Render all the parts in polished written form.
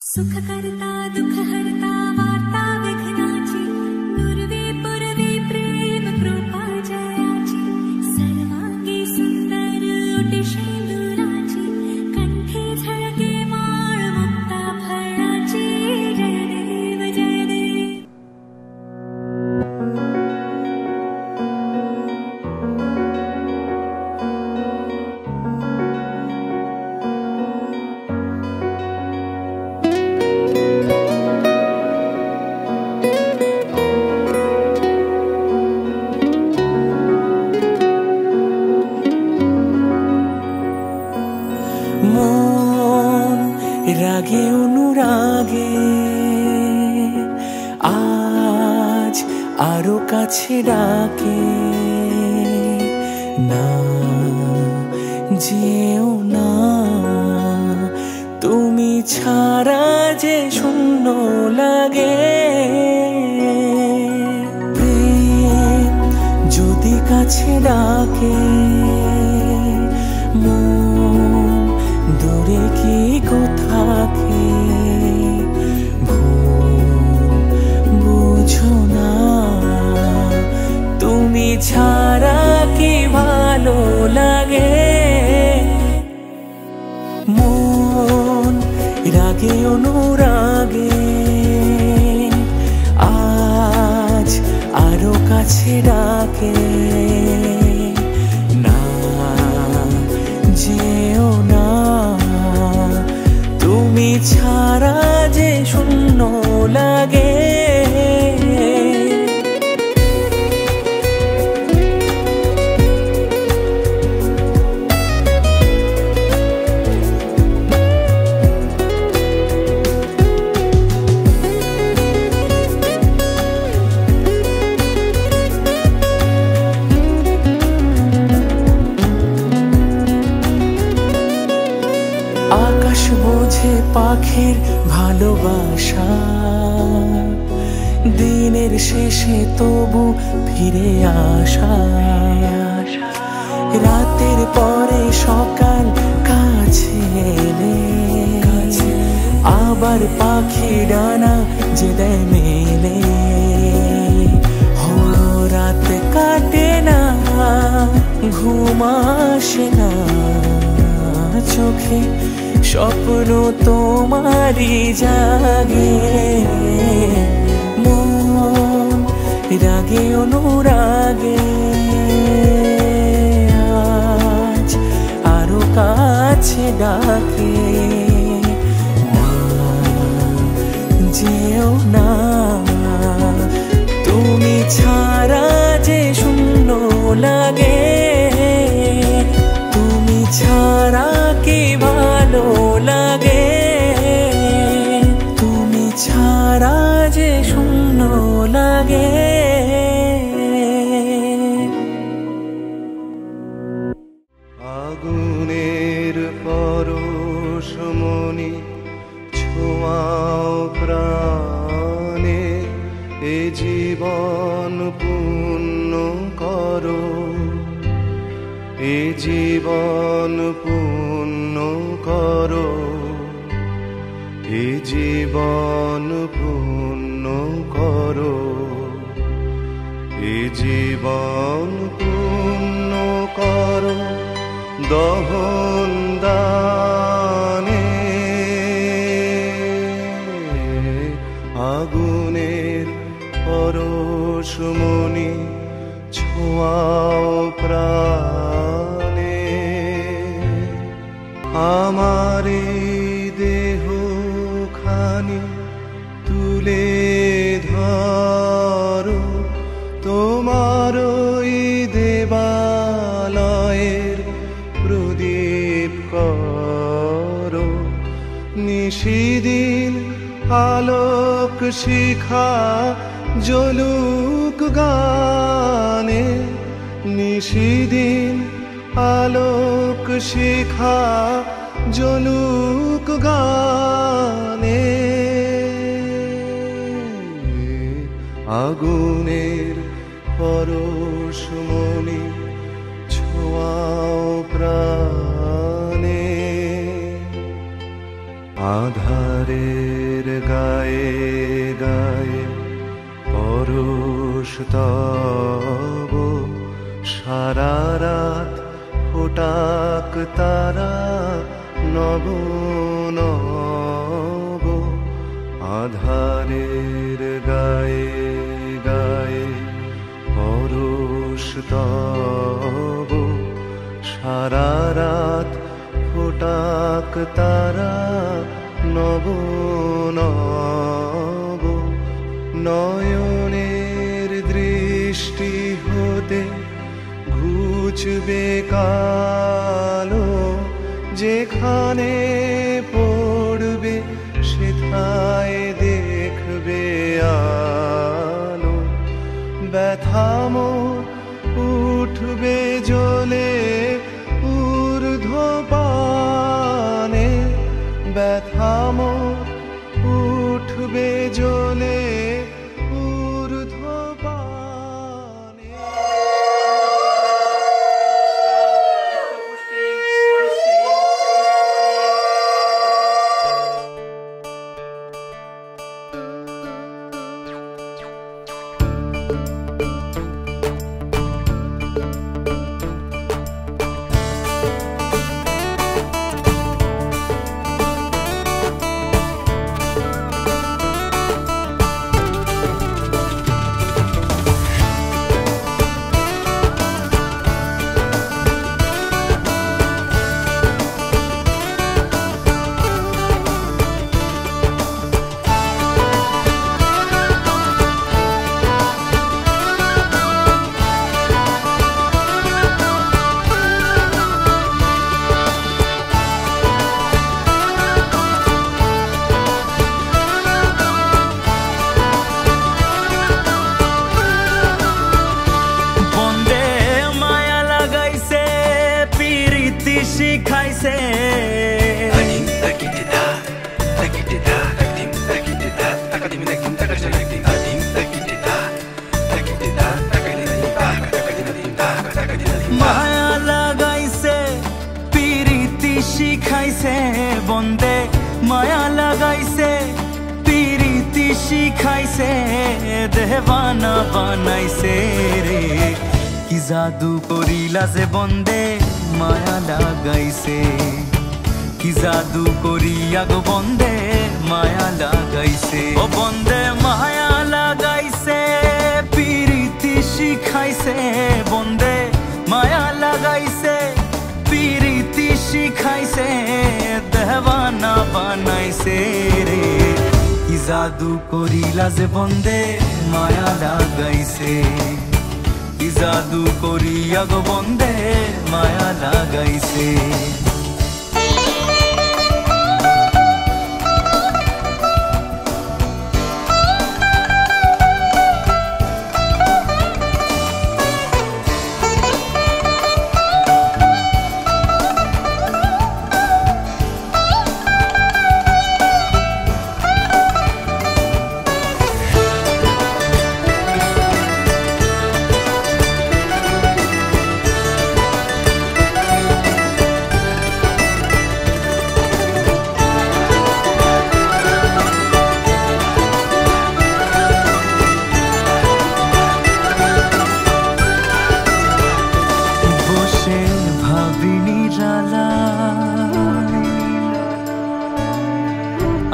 सुख करता दुख हरता वार्ता विघ्नाची नुरवी पुरवी प्रेम कृपा जयाची सर्वांगी सुंदर उटी शेंदुराची कंठी झळके माळ मुक्ता फळाची जय देव जय देव। মন রাগে অনুরাগে আজ আরো কাছে ডাকে না যেও না তুমি ছাড়া যে শূন্য লাগে প্রেম যদি কাছে ডাকে দূরে কি কোথাকে বুঝো না তুমি ছাড়া কি ভালো লাগে মন রাগে অনুরাগে আজ আরো কাছে ডাকে না যেও না তুমি ছাড়া যে শূন্য লাগে আকাশ বোঝে পাখির ভালোবাসা দিনের শেষে তবু ফিরে আসা রাতের পরে সকাল কাছে এলে আবার পাখি ডানা যে দেয় মেলে হো রাত কাটে না ঘুম আসে না চোখে স্বপ্ন তোমারি জাগে মন রাগে অনুরাগে আজ আরো কাছে ডাকে না যেও না তুমি ছাড়া যে শূন্য লাগে তুমি ছাড়া কি ভালো লাগে তুমি ছাড়া যে শূন্য লাগে আগুনের পরশমণি ছোঁয়াও প্রাণে এ জীবন পূর্ণ করো এ জীবন পূর্ণ করো এ জীবন পূর্ণ করো এ জীবন পূর্ণ করো দহন দানে আগুনের পরশমণি ছোঁয়াও প্রাণে আমার দেহ খানি তুলে ধরো তোমার দেবালয়ের প্রদীপ করো নিশিদিন আলোক শিখা জ্বলুক গানে নিশিদিন আলোক শিখা জ্বলুক গানে আগুনের পরশমণি ছোঁয়াও প্রাণে আধারে ধানের গায়ে গায়ে পরশ তব সারা রাত ফোটাক তারা নব নব আধারের গায়ে গায়ে পরশ তব সারা রাত ফোটাক তারা নব নব নয়নের দৃষ্টি হতে ঘুচবে কালো যেখানে পড়বে সেথায় দেখবে আলো ব্যথা মোর উঠবে জ্বলে ঊর্ধ্বপানে ব্যথা মোর উঠবে জ্বলে ঊর্ধ্বপানে শিখাইছে মায়া লাগাইছে পিরিতি শিখাইছে বন্দে মায়া লাগাইছে পিরিতি শিখাইছে দেবানা বানাইছে রে কি জাদু করিলা যে বন্দে মায়া লাগাইছে কি জাদু করিয়া গো বন্দে মায়া লাগাইছে ও বন্দে মায়া লাগাইছে পিরিতি শিখাইছে বন্দে মায়া লাগাইছে পিরিতি শিখাইছে দেবানা বানাইছে রে কি জাদু করিলা যে বন্দে মায়া লাগাইছে কি জাদু করিয়া গো বন্দে মায়া লাগাইছে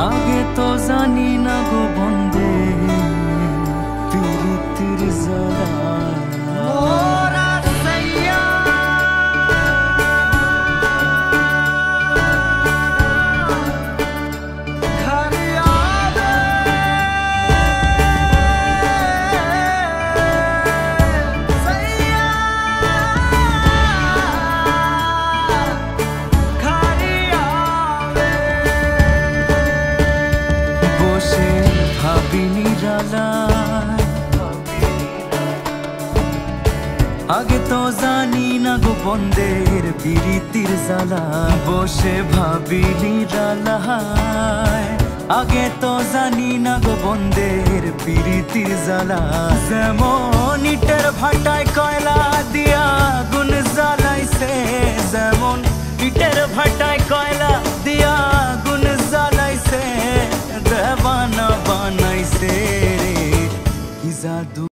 आगे तो जानी ना गो बंदे पीरितिर जरा मोरा सैया घर आवे सैया घर आवे বসে ভাবি নিরালায় আগে তো জানি না গো বন্দের পিরিতির জ্বালা বসে ভাবি নিরালায় আগে তো জানি না গো বন্দের পিরিতির জ্বালা যেমন ইটের ভাটায় কয়লা দিয়া গুণ জ্বালাইছে যেমন ইটের ভাটায় কয়লা দিয়া গুণ জ্বালাইছে দেব জাদু